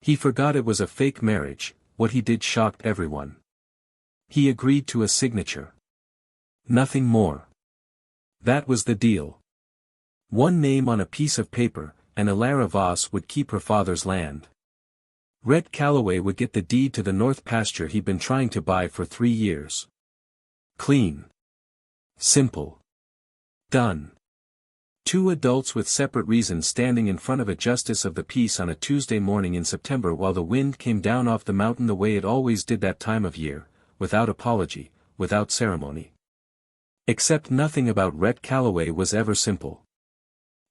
He forgot it was a fake marriage. What he did shocked everyone. He agreed to a signature. Nothing more. That was the deal. One name on a piece of paper, and Elara Voss would keep her father's land. Rhett Calloway would get the deed to the north pasture he'd been trying to buy for 3 years. Clean. Simple. Done. 2 adults with separate reasons standing in front of a justice of the peace on a Tuesday morning in September while the wind came down off the mountain the way it always did that time of year, without apology, without ceremony. Except nothing about Rhett Calloway was ever simple.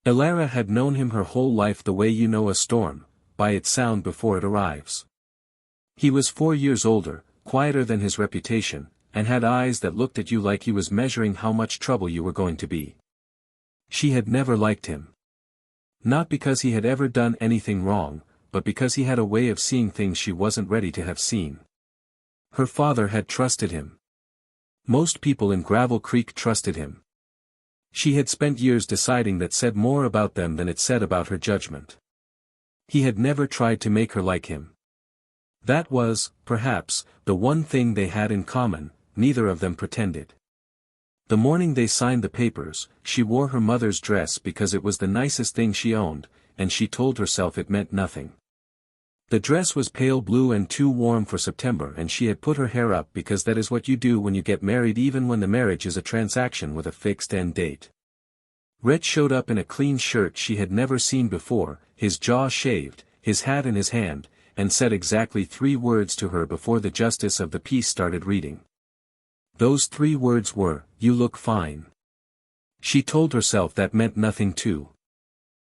Elara had known him her whole life the way you know a storm, by its sound before it arrives. He was 4 years older, quieter than his reputation, and had eyes that looked at you like he was measuring how much trouble you were going to be. She had never liked him. Not because he had ever done anything wrong, but because he had a way of seeing things she wasn't ready to have seen. Her father had trusted him. Most people in Gravel Creek trusted him. She had spent years deciding that said more about them than it said about her judgment. He had never tried to make her like him. That was, perhaps, the one thing they had in common. Neither of them pretended. The morning they signed the papers, she wore her mother's dress because it was the nicest thing she owned, and she told herself it meant nothing. The dress was pale blue and too warm for September, and she had put her hair up because that is what you do when you get married, even when the marriage is a transaction with a fixed end date. Rhett showed up in a clean shirt she had never seen before, his jaw shaved, his hat in his hand, and said exactly 3 words to her before the justice of the peace started reading. Those 3 words were, "You look fine." She told herself that meant nothing too.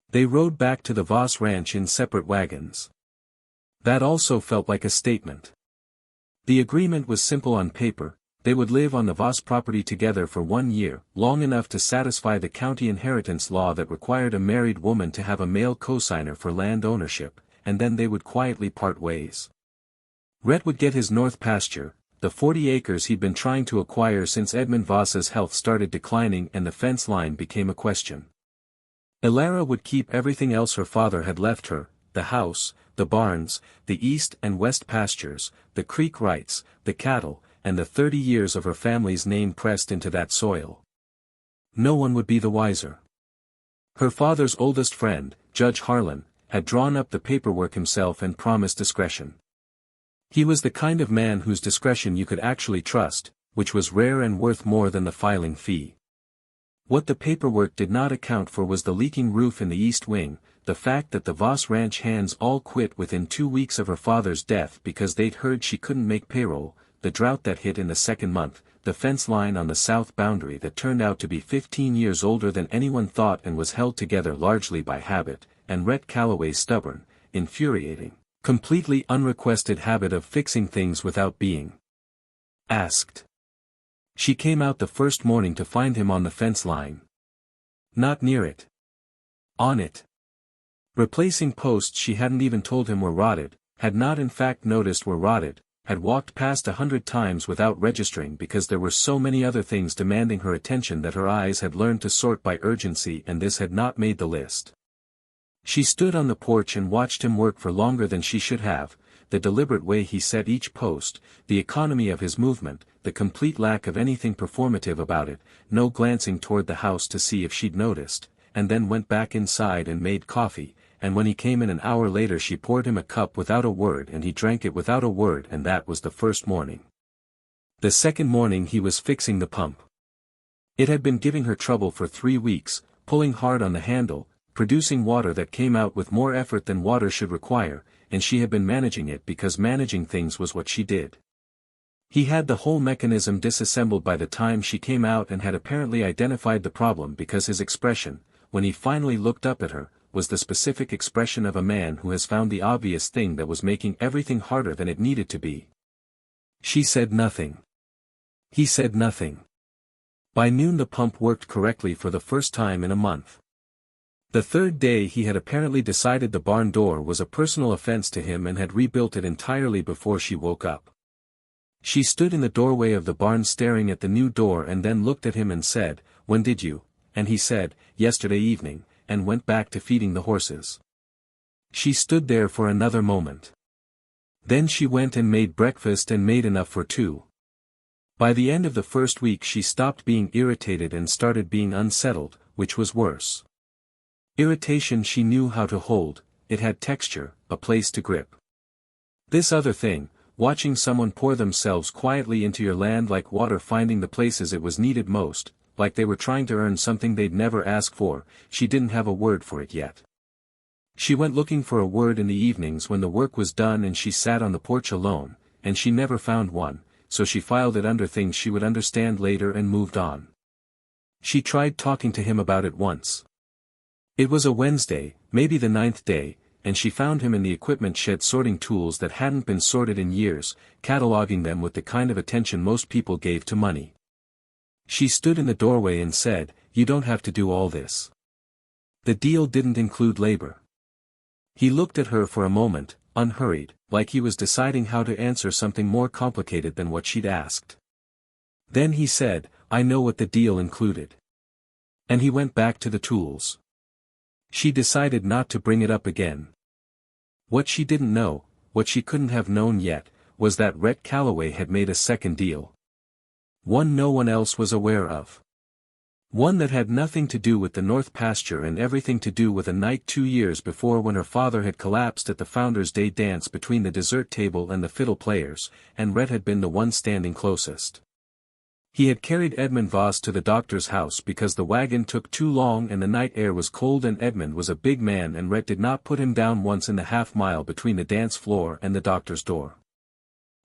They rode back to the Voss ranch in separate wagons. That also felt like a statement. The agreement was simple on paper. They would live on the Voss property together for 1 year, long enough to satisfy the county inheritance law that required a married woman to have a male cosigner for land ownership, and then they would quietly part ways. Rhett would get his north pasture, the 40 acres he'd been trying to acquire since Edmund Voss's health started declining and the fence line became a question. Elara would keep everything else her father had left her, the house, the barns, the east and west pastures, the creek rights, the cattle, and the 30 years of her family's name pressed into that soil. No one would be the wiser. Her father's oldest friend, Judge Harlan, had drawn up the paperwork himself and promised discretion. He was the kind of man whose discretion you could actually trust, which was rare and worth more than the filing fee. What the paperwork did not account for was the leaking roof in the east wing, the fact that the Voss ranch hands all quit within 2 weeks of her father's death because they'd heard she couldn't make payroll, the drought that hit in the 2nd month, the fence line on the south boundary that turned out to be 15 years older than anyone thought and was held together largely by habit, and Rhett Calloway's stubborn, infuriating, completely unrequested habit of fixing things without being asked. She came out the first morning to find him on the fence line. Not near it. On it. Replacing posts she hadn't even told him were rotted, had not in fact noticed were rotted, had walked past 100 times without registering because there were so many other things demanding her attention that her eyes had learned to sort by urgency, and this had not made the list. She stood on the porch and watched him work for longer than she should have, the deliberate way he set each post, the economy of his movement, the complete lack of anything performative about it, no glancing toward the house to see if she'd noticed, and then went back inside and made coffee, and when he came in an hour later she poured him a cup without a word and he drank it without a word, and that was the first morning. The second morning he was fixing the pump. It had been giving her trouble for 3 weeks, pulling hard on the handle, producing water that came out with more effort than water should require, and she had been managing it because managing things was what she did. He had the whole mechanism disassembled by the time she came out and had apparently identified the problem because his expression, when he finally looked up at her, was the specific expression of a man who has found the obvious thing that was making everything harder than it needed to be. She said nothing. He said nothing. By noon the pump worked correctly for the first time in a month. The 3rd day he had apparently decided the barn door was a personal offense to him and had rebuilt it entirely before she woke up. She stood in the doorway of the barn staring at the new door and then looked at him and said, "When did you?" And he said, "Yesterday evening," and went back to feeding the horses. She stood there for another moment. Then she went and made breakfast and made enough for two. By the end of the first week she stopped being irritated and started being unsettled, which was worse. Irritation she knew how to hold, it had texture, a place to grip. This other thing, watching someone pour themselves quietly into your land like water, finding the places it was needed most, like they were trying to earn something they'd never ask for, she didn't have a word for it yet. She went looking for a word in the evenings when the work was done and she sat on the porch alone, and she never found one, so she filed it under things she would understand later and moved on. She tried talking to him about it once. It was a Wednesday, maybe the 9th day, and she found him in the equipment shed sorting tools that hadn't been sorted in years, cataloging them with the kind of attention most people gave to money. She stood in the doorway and said, "You don't have to do all this. The deal didn't include labor." He looked at her for a moment, unhurried, like he was deciding how to answer something more complicated than what she'd asked. Then he said, "I know what the deal included." And he went back to the tools. She decided not to bring it up again. What she didn't know, what she couldn't have known yet, was that Rhett Calloway had made a second deal. One no one else was aware of. One that had nothing to do with the North Pasture and everything to do with a night 2 years before when her father had collapsed at the Founders' Day dance between the dessert table and the fiddle players, and Rhett had been the one standing closest. He had carried Edmund Voss to the doctor's house because the wagon took too long and the night air was cold, and Edmund was a big man and Rhett did not put him down once in the half-mile between the dance floor and the doctor's door.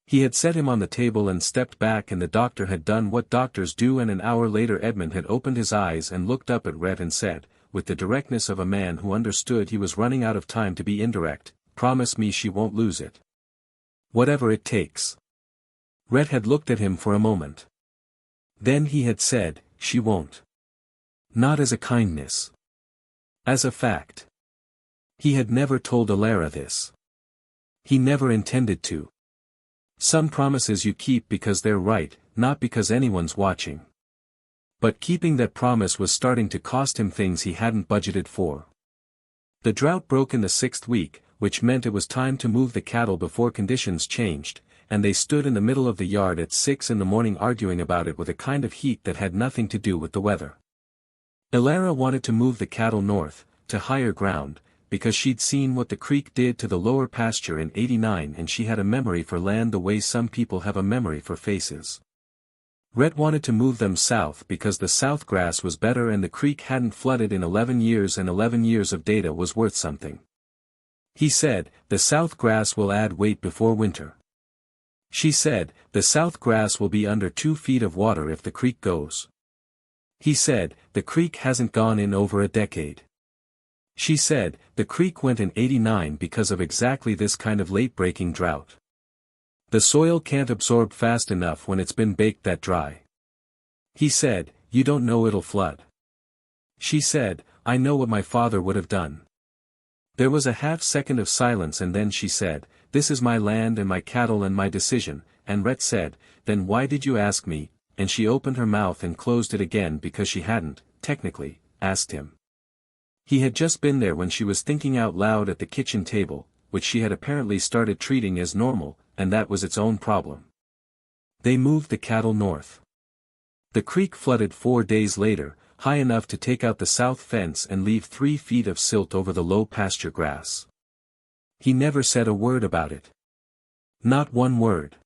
He had set him on the table and stepped back, and the doctor had done what doctors do, and an hour later Edmund had opened his eyes and looked up at Rhett and said, with the directness of a man who understood he was running out of time to be indirect, "Promise me she won't lose it. Whatever it takes." Rhett had looked at him for a moment. Then he had said, "She won't." Not as a kindness. As a fact. He had never told Elara this. He never intended to. Some promises you keep because they're right, not because anyone's watching. But keeping that promise was starting to cost him things he hadn't budgeted for. The drought broke in the 6th week, which meant it was time to move the cattle before conditions changed, and they stood in the middle of the yard at 6 in the morning arguing about it with a kind of heat that had nothing to do with the weather. Elara wanted to move the cattle north, to higher ground, because she'd seen what the creek did to the lower pasture in '89, and she had a memory for land the way some people have a memory for faces. Rhett wanted to move them south because the south grass was better and the creek hadn't flooded in 11 years, and 11 years of data was worth something. He said, "The south grass will add weight before winter." She said, "The south grass will be under 2 feet of water if the creek goes." He said, "The creek hasn't gone in over a decade." She said, "The creek went in '89 because of exactly this kind of late-breaking drought. The soil can't absorb fast enough when it's been baked that dry." He said, "You don't know it'll flood." She said, "I know what my father would have done." There was a half-second of silence, and then she said, "This is my land and my cattle and my decision," and Rhett said, "Then why did you ask me?" and she opened her mouth and closed it again because she hadn't, technically, asked him. He had just been there when she was thinking out loud at the kitchen table, which she had apparently started treating as normal, and that was its own problem. They moved the cattle north. The creek flooded 4 days later, high enough to take out the south fence and leave 3 feet of silt over the low pasture grass. He never said a word about it. Not one word.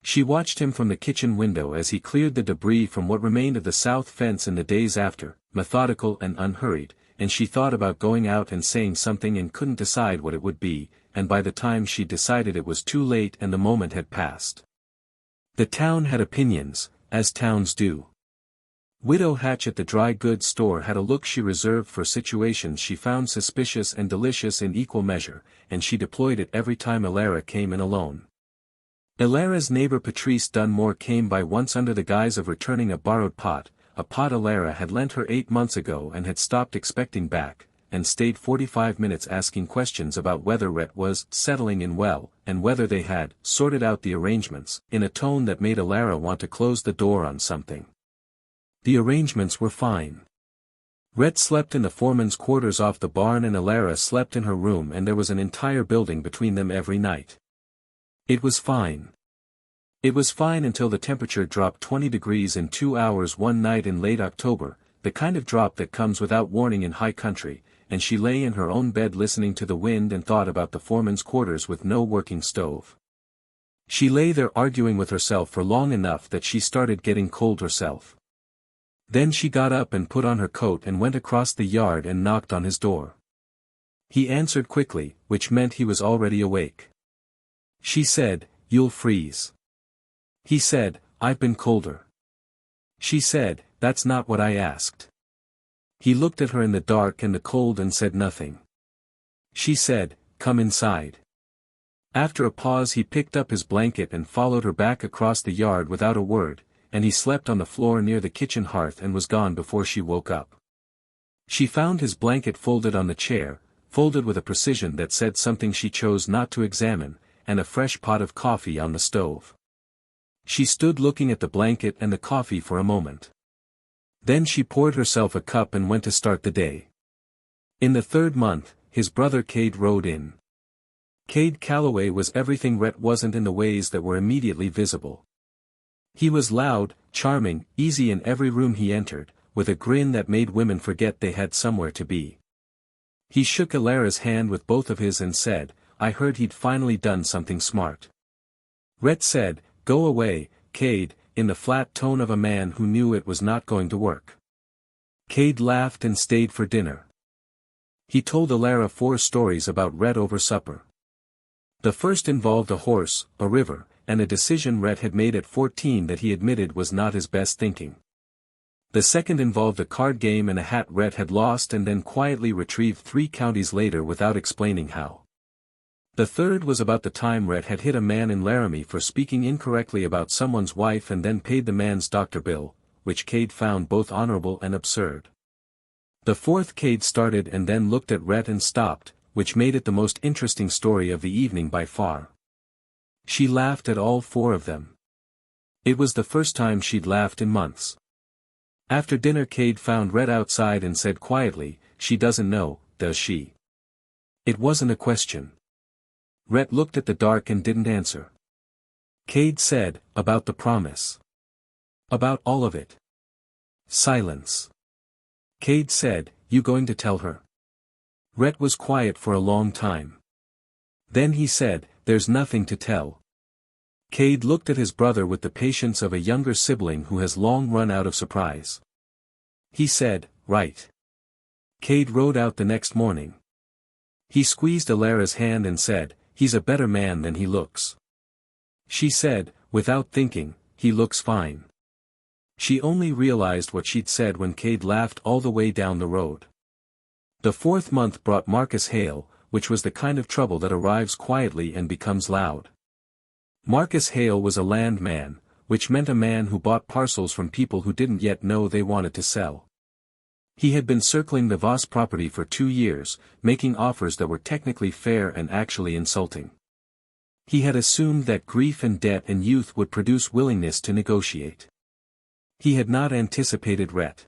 She watched him from the kitchen window as he cleared the debris from what remained of the south fence in the days after, methodical and unhurried, and she thought about going out and saying something and couldn't decide what it would be, and by the time she decided it was too late and the moment had passed. The town had opinions, as towns do. Widow Hatch at the dry goods store had a look she reserved for situations she found suspicious and delicious in equal measure, and she deployed it every time Elara came in alone. Elara's neighbor Patrice Dunmore came by once under the guise of returning a borrowed pot, a pot Elara had lent her 8 months ago and had stopped expecting back, and stayed 45 minutes asking questions about whether Rhett was settling in well, and whether they had sorted out the arrangements, in a tone that made Elara want to close the door on something. The arrangements were fine. Rhett slept in the foreman's quarters off the barn and Elara slept in her room, and there was an entire building between them every night. It was fine. It was fine until the temperature dropped 20 degrees in 2 hours one night in late October, the kind of drop that comes without warning in high country, and she lay in her own bed listening to the wind and thought about the foreman's quarters with no working stove. She lay there arguing with herself for long enough that she started getting cold herself. Then she got up and put on her coat and went across the yard and knocked on his door. He answered quickly, which meant he was already awake. She said, "You'll freeze." He said, "I've been colder." She said, "That's not what I asked." He looked at her in the dark and the cold and said nothing. She said, "Come inside." After a pause he picked up his blanket and followed her back across the yard without a word, and he slept on the floor near the kitchen hearth and was gone before she woke up. She found his blanket folded on the chair, folded with a precision that said something she chose not to examine, and a fresh pot of coffee on the stove. She stood looking at the blanket and the coffee for a moment. Then she poured herself a cup and went to start the day. In the 3rd month, his brother Cade rode in. Cade Calloway was everything Rhett wasn't in the ways that were immediately visible. He was loud, charming, easy in every room he entered, with a grin that made women forget they had somewhere to be. He shook Elara's hand with both of his and said, "I heard he'd finally done something smart." Rhett said, "Go away, Cade," in the flat tone of a man who knew it was not going to work. Cade laughed and stayed for dinner. He told Elara 4 stories about Rhett over supper. The first involved a horse, a river, and a decision Rhett had made at 14 that he admitted was not his best thinking. The second involved a card game and a hat Rhett had lost and then quietly retrieved 3 counties later without explaining how. The third was about the time Rhett had hit a man in Laramie for speaking incorrectly about someone's wife and then paid the man's doctor bill, which Cade found both honorable and absurd. The fourth Cade started and then looked at Rhett and stopped, which made it the most interesting story of the evening by far. She laughed at all 4 of them. It was the first time she'd laughed in months. After dinner Cade found Rhett outside and said quietly, "She doesn't know, does she?" It wasn't a question. Rhett looked at the dark and didn't answer. Cade said, "About the promise." "About all of it." Silence. Cade said, "You going to tell her?" Rhett was quiet for a long time. Then he said, "There's nothing to tell." Cade looked at his brother with the patience of a younger sibling who has long run out of surprise. He said, "Right." Cade rode out the next morning. He squeezed Elara's hand and said, "He's a better man than he looks." She said, without thinking, "He looks fine." She only realized what she'd said when Cade laughed all the way down the road. The 4th month brought Marcus Hale, which was the kind of trouble that arrives quietly and becomes loud. Marcus Hale was a landman, which meant a man who bought parcels from people who didn't yet know they wanted to sell. He had been circling the Voss property for 2 years, making offers that were technically fair and actually insulting. He had assumed that grief and debt and youth would produce willingness to negotiate. He had not anticipated Rhett.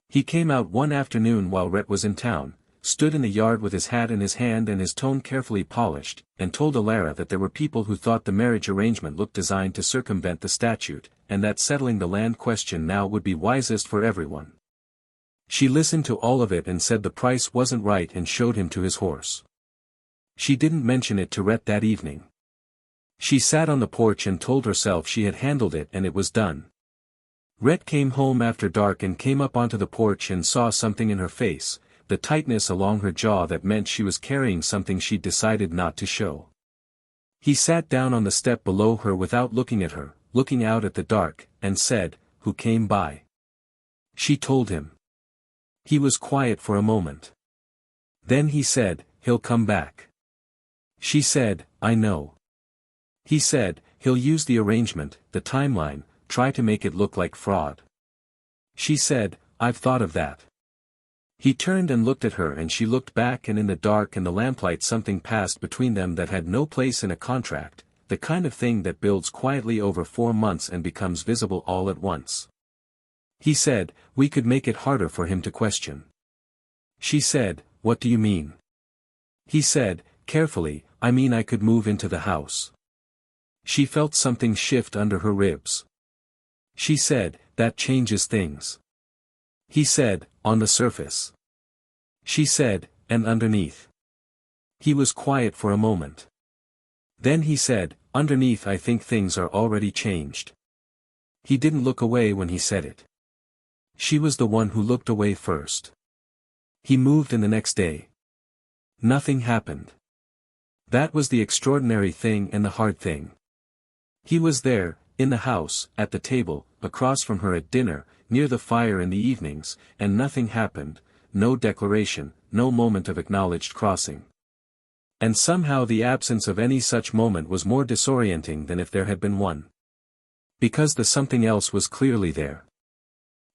He came out one afternoon while Rhett was in town, stood in the yard with his hat in his hand and his tone carefully polished, and told Elara that there were people who thought the marriage arrangement looked designed to circumvent the statute, and that settling the land question now would be wisest for everyone. She listened to all of it and said the price wasn't right and showed him to his horse. She didn't mention it to Rhett that evening. She sat on the porch and told herself she had handled it and it was done. Rhett came home after dark and came up onto the porch and saw something in her face, the tightness along her jaw that meant she was carrying something she'd decided not to show. He sat down on the step below her without looking at her, looking out at the dark, and said, "Who came by?" She told him. He was quiet for a moment. Then he said, "He'll come back." She said, "I know." He said, "He'll use the arrangement, the timeline, try to make it look like fraud." She said, "I've thought of that." He turned and looked at her and she looked back, and in the dark and the lamplight something passed between them that had no place in a contract, the kind of thing that builds quietly over 4 months and becomes visible all at once. He said, we could make it harder for him to question. She said, what do you mean? He said, carefully, I mean I could move into the house. She felt something shift under her ribs. She said, that changes things. He said, on the surface. She said, and underneath. He was quiet for a moment. Then he said, underneath I think things are already changed. He didn't look away when he said it. She was the one who looked away first. He moved in the next day. Nothing happened. That was the extraordinary thing and the hard thing. He was there, in the house, at the table, across from her at dinner, near the fire in the evenings, and nothing happened, no declaration, no moment of acknowledged crossing. And somehow the absence of any such moment was more disorienting than if there had been one. Because the something else was clearly there.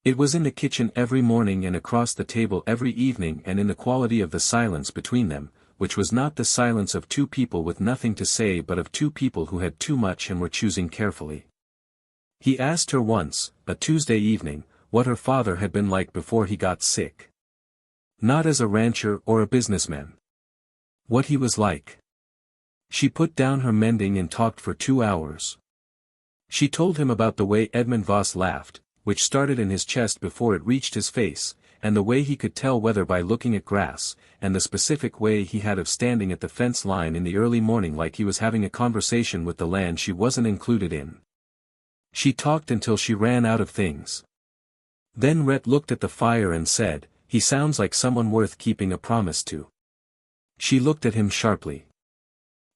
It was in the kitchen every morning and across the table every evening, and in the quality of the silence between them, which was not the silence of two people with nothing to say but of two people who had too much and were choosing carefully. He asked her once, a Tuesday evening, what her father had been like before he got sick. Not as a rancher or a businessman. What he was like. She put down her mending and talked for 2 hours. She told him about the way Edmund Voss laughed, which started in his chest before it reached his face, and the way he could tell weather by looking at grass, and the specific way he had of standing at the fence line in the early morning like he was having a conversation with the land she wasn't included in. She talked until she ran out of things. Then Rhett looked at the fire and said, he sounds like someone worth keeping a promise to. She looked at him sharply.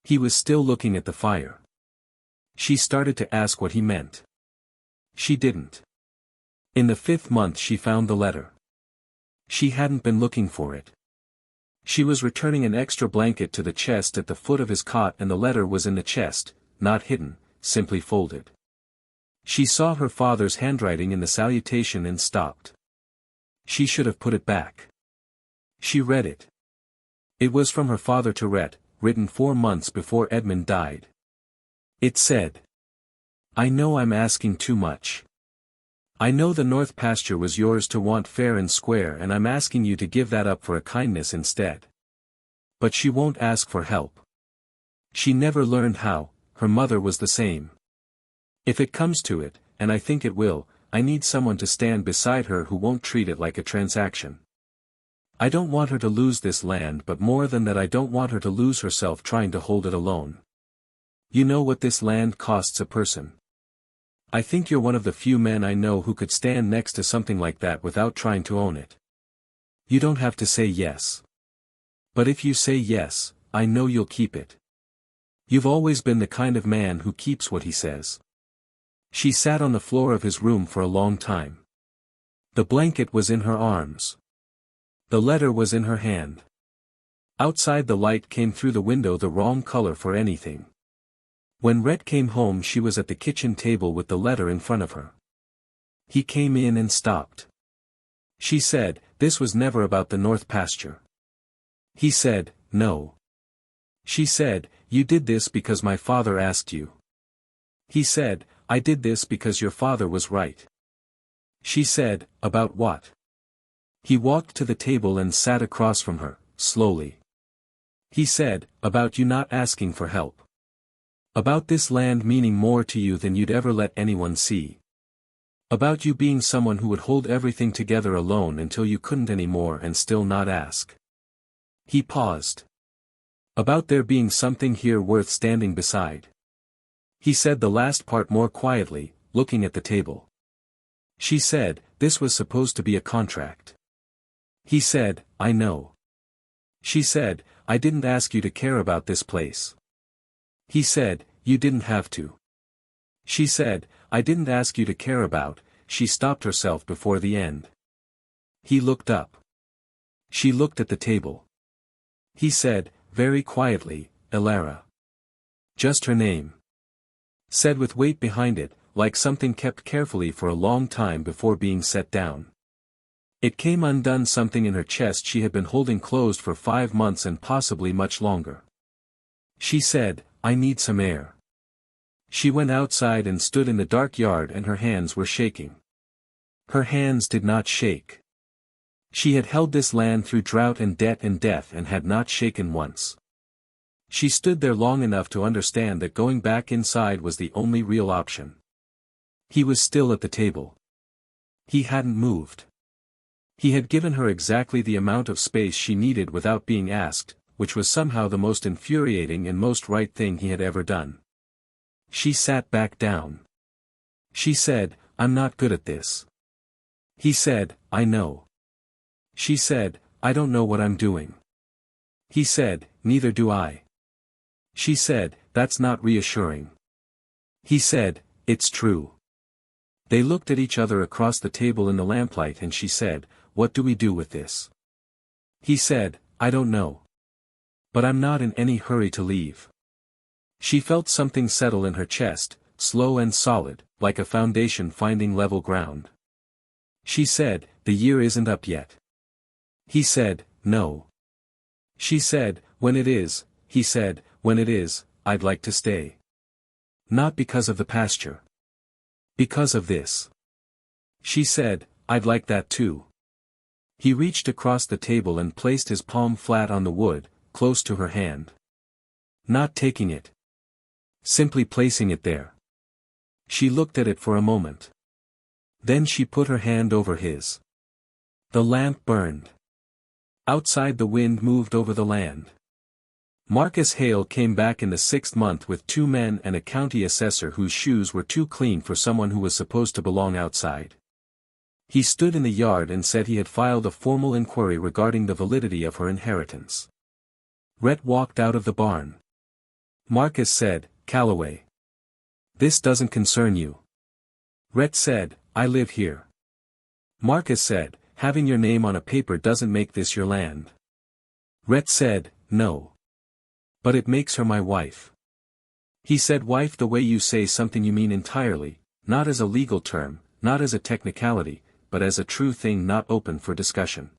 He was still looking at the fire. She started to ask what he meant. She didn't. In the 5th month she found the letter. She hadn't been looking for it. She was returning an extra blanket to the chest at the foot of his cot, and the letter was in the chest, not hidden, simply folded. She saw her father's handwriting in the salutation and stopped. She should have put it back. She read it. It was from her father to Rhett, written 4 months before Edmund died. It said, I know I'm asking too much. I know the north pasture was yours to want fair and square, and I'm asking you to give that up for a kindness instead. But she won't ask for help. She never learned how, her mother was the same. If it comes to it, and I think it will, I need someone to stand beside her who won't treat it like a transaction. I don't want her to lose this land, but more than that I don't want her to lose herself trying to hold it alone. You know what this land costs a person. I think you're one of the few men I know who could stand next to something like that without trying to own it. You don't have to say yes. But if you say yes, I know you'll keep it. You've always been the kind of man who keeps what he says. She sat on the floor of his room for a long time. The blanket was in her arms. The letter was in her hand. Outside the light came through the window the wrong color for anything. When Rhett came home she was at the kitchen table with the letter in front of her. He came in and stopped. She said, this was never about the north pasture. He said, no. She said, you did this because my father asked you. He said, I did this because your father was right. She said, about what? He walked to the table and sat across from her, slowly. He said, about you not asking for help. About this land meaning more to you than you'd ever let anyone see. About you being someone who would hold everything together alone until you couldn't anymore and still not ask. He paused. About there being something here worth standing beside. He said the last part more quietly, looking at the table. She said, this was supposed to be a contract. He said, I know. She said, I didn't ask you to care about this place. He said, you didn't have to. She said, I didn't ask you to care about. She stopped herself before the end. He looked up. She looked at the table. He said, very quietly, Elara. Just her name. Said with weight behind it, like something kept carefully for a long time before being set down. It came undone, something in her chest she had been holding closed for 5 months and possibly much longer. She said, I need some air. She went outside and stood in the dark yard and her hands were shaking. Her hands did not shake. She had held this land through drought and debt and death and had not shaken once. She stood there long enough to understand that going back inside was the only real option. He was still at the table. He hadn't moved. He had given her exactly the amount of space she needed without being asked, which was somehow the most infuriating and most right thing he had ever done. She sat back down. She said, "I'm not good at this." He said, "I know." She said, "I don't know what I'm doing." He said, "Neither do I." She said, "That's not reassuring." He said, "It's true." They looked at each other across the table in the lamplight and she said, "What do we do with this?" He said, "I don't know. But I'm not in any hurry to leave." She felt something settle in her chest, slow and solid, like a foundation finding level ground. She said, "The year isn't up yet." He said, "No." She said, "When it is," he said, "when it is, I'd like to stay. Not because of the pasture. Because of this." She said, "I'd like that too." He reached across the table and placed his palm flat on the wood, close to her hand. Not taking it. Simply placing it there. She looked at it for a moment. Then she put her hand over his. The lamp burned. Outside the wind moved over the land. Marcus Hale came back in the 6th month with 2 men and a county assessor whose shoes were too clean for someone who was supposed to belong outside. He stood in the yard and said he had filed a formal inquiry regarding the validity of her inheritance. Rhett walked out of the barn. Marcus said, "Calloway. This doesn't concern you." Rhett said, "I live here." Marcus said, "Having your name on a paper doesn't make this your land." Rhett said, "No. But it makes her my wife." He said, "Wife the way you say something you mean entirely, not as a legal term, not as a technicality, but as a true thing not open for discussion."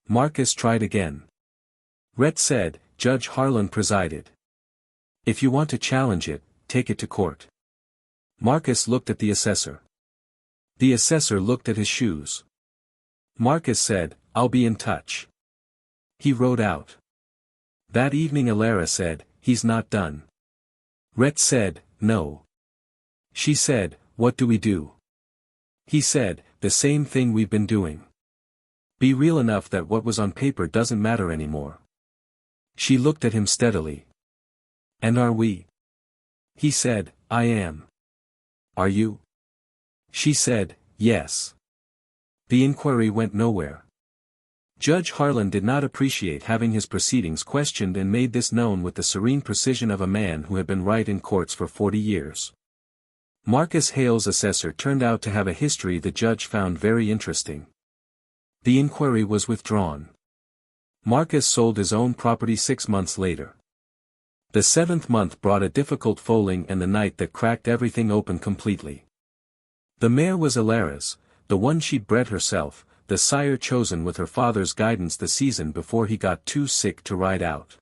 Marcus tried again. Rhett said, "Judge Harlan presided. If you want to challenge it, take it to court." Marcus looked at the assessor. The assessor looked at his shoes. Marcus said, "I'll be in touch." He rode out. That evening Elara said, "He's not done." Rhett said, "No." She said, "What do we do?" He said, "The same thing we've been doing. Be real enough that what was on paper doesn't matter anymore." She looked at him steadily. "And are we?" He said, "I am." "Are you?" She said, "Yes." The inquiry went nowhere. Judge Harlan did not appreciate having his proceedings questioned and made this known with the serene precision of a man who had been right in courts for 40 years. Marcus Hale's assessor turned out to have a history the judge found very interesting. The inquiry was withdrawn. Marcus sold his own property 6 months later. The 7th month brought a difficult foaling and the night that cracked everything open completely. The mare was Elara's, the one she'd bred herself, the sire chosen with her father's guidance the season before he got too sick to ride out.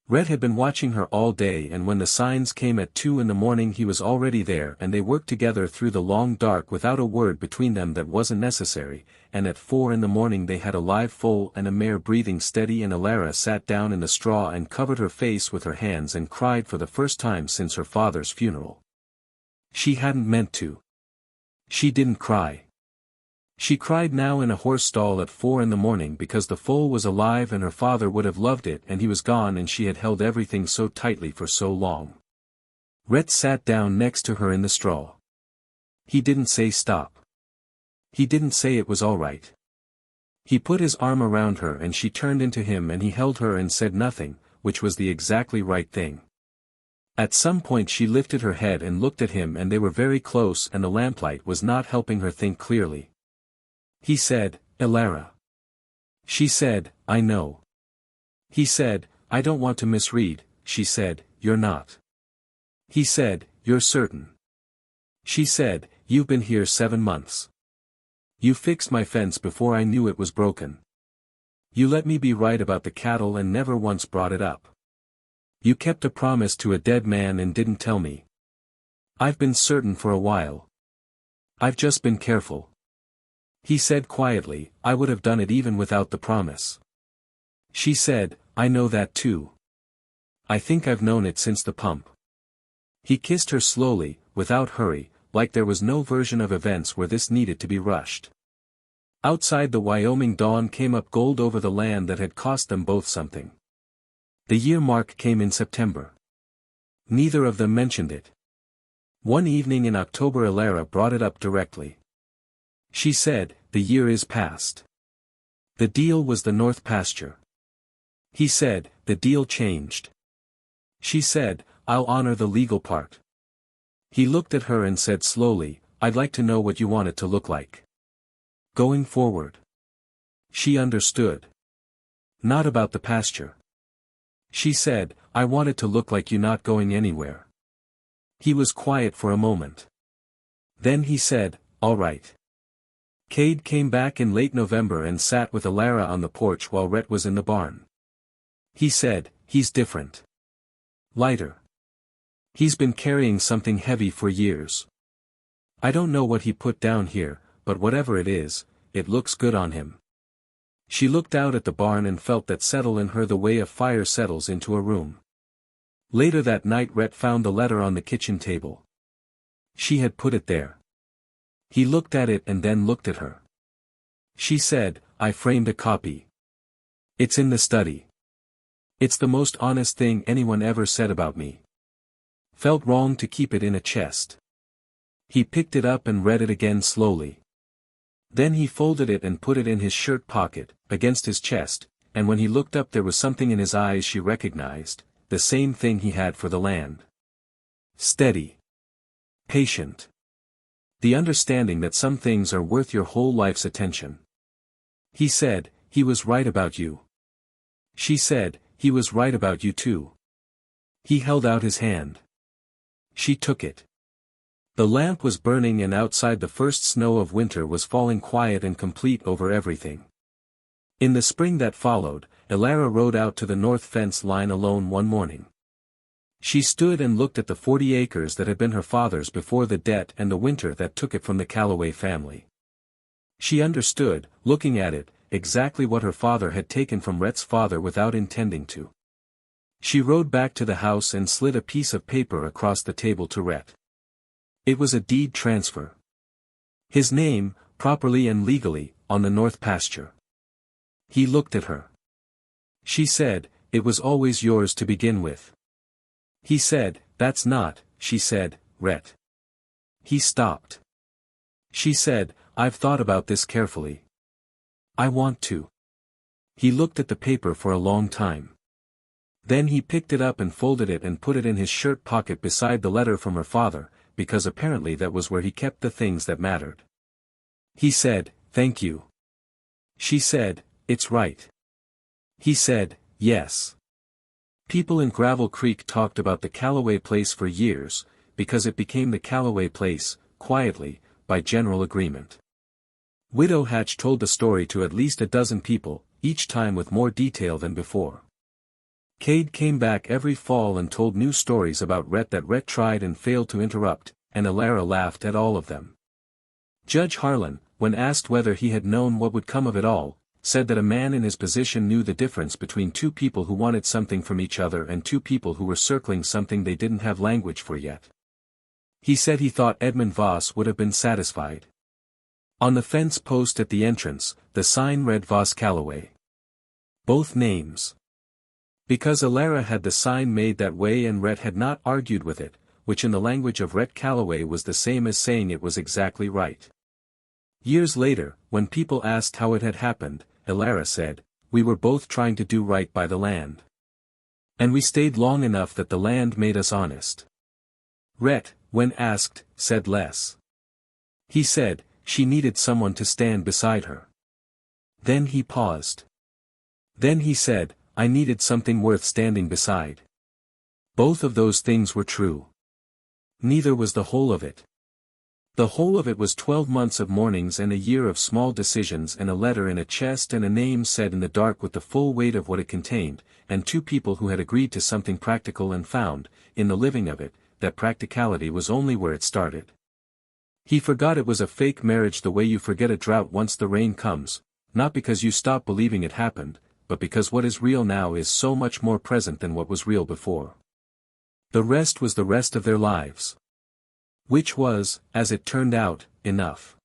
Rhett had been watching her all day and when the signs came at 2 in the morning he was already there and they worked together through the long dark without a word between them that wasn't necessary, and at 4 in the morning they had a live foal and a mare breathing steady and Elara sat down in the straw and covered her face with her hands and cried for the first time since her father's funeral. She hadn't meant to. She didn't cry. She cried now in a horse stall at 4 in the morning because the foal was alive and her father would have loved it and he was gone and she had held everything so tightly for so long. Rhett sat down next to her in the straw. He didn't say stop. He didn't say it was all right. He put his arm around her and she turned into him and he held her and said nothing, which was the exactly right thing. At some point she lifted her head and looked at him and they were very close and the lamplight was not helping her think clearly. He said, "Elara." She said, "I know." He said, "I don't want to misread." She said, "You're not." He said, "You're certain." She said, "You've been here 7 months. You fixed my fence before I knew it was broken. You let me be right about the cattle and never once brought it up. You kept a promise to a dead man and didn't tell me. I've been certain for a while. I've just been careful. He said quietly, I would have done it even without the promise. She said, I know that too. I think I've known it since the pump. He kissed her slowly, without hurry, like there was no version of events where this needed to be rushed. Outside the Wyoming dawn came up gold over the land that had cost them both something. The year mark came in September. Neither of them mentioned it. One evening in October Elara brought it up directly. She said, the year is past. The deal was the north pasture. He said, the deal changed. She said, I'll honor the legal part. He looked at her and said slowly, I'd like to know what you want it to look like. Going forward. She understood. Not about the pasture. She said, I want it to look like you not going anywhere. He was quiet for a moment. Then he said, all right. Cade came back in late November and sat with Elara on the porch while Rhett was in the barn. He said, he's different. Lighter. He's been carrying something heavy for years. I don't know what he put down here, but whatever it is, it looks good on him. She looked out at the barn and felt that settle in her the way a fire settles into a room. Later that night Rhett found the letter on the kitchen table. She had put it there. He looked at it and then looked at her. She said, I framed a copy. It's in the study. It's the most honest thing anyone ever said about me. Felt wrong to keep it in a chest. He picked it up and read it again slowly. Then he folded it and put it in his shirt pocket, against his chest, and when he looked up there was something in his eyes she recognized, the same thing he had for the land. Steady. Patient. The understanding that some things are worth your whole life's attention. He said, he was right about you. She said, he was right about you too. He held out his hand. She took it. The lamp was burning and outside the first snow of winter was falling quiet and complete over everything. In the spring that followed, Elara rode out to the north fence line alone one morning. She stood and looked at the 40 acres that had been her father's before the debt and the winter that took it from the Calloway family. She understood, looking at it, exactly what her father had taken from Rhett's father without intending to. She rode back to the house and slid a piece of paper across the table to Rhett. It was a deed transfer. His name, properly and legally, on the north pasture. He looked at her. She said, it was always yours to begin with. He said, that's not, she said, Rhett. He stopped. She said, I've thought about this carefully. I want to. He looked at the paper for a long time. Then he picked it up and folded it and put it in his shirt pocket beside the letter from her father, because apparently that was where he kept the things that mattered. He said, thank you. She said, it's right. He said, yes. People in Gravel Creek talked about the Calloway place for years, because it became the Calloway place, quietly, by general agreement. Widow Hatch told the story to at least a dozen people, each time with more detail than before. Cade came back every fall and told new stories about Rhett that Rhett tried and failed to interrupt, and Elara laughed at all of them. Judge Harlan, when asked whether he had known what would come of it all, said that a man in his position knew the difference between two people who wanted something from each other and two people who were circling something they didn't have language for yet. He said he thought Edmund Voss would have been satisfied. On the fence post at the entrance, the sign read Voss Calloway. Both names. Because Elara had the sign made that way and Rhett had not argued with it, which in the language of Rhett Calloway was the same as saying it was exactly right. Years later, when people asked how it had happened, Elara said, we were both trying to do right by the land. And we stayed long enough that the land made us honest. Rhett, when asked, said less. He said, she needed someone to stand beside her. Then he paused. Then he said, I needed something worth standing beside. Both of those things were true. Neither was the whole of it. The whole of it was 12 months of mornings and a year of small decisions and a letter in a chest and a name said in the dark with the full weight of what it contained, and two people who had agreed to something practical and found, in the living of it, that practicality was only where it started. He forgot it was a fake marriage the way you forget a drought once the rain comes, not because you stop believing it happened, but because what is real now is so much more present than what was real before. The rest was the rest of their lives. Which was, as it turned out, enough.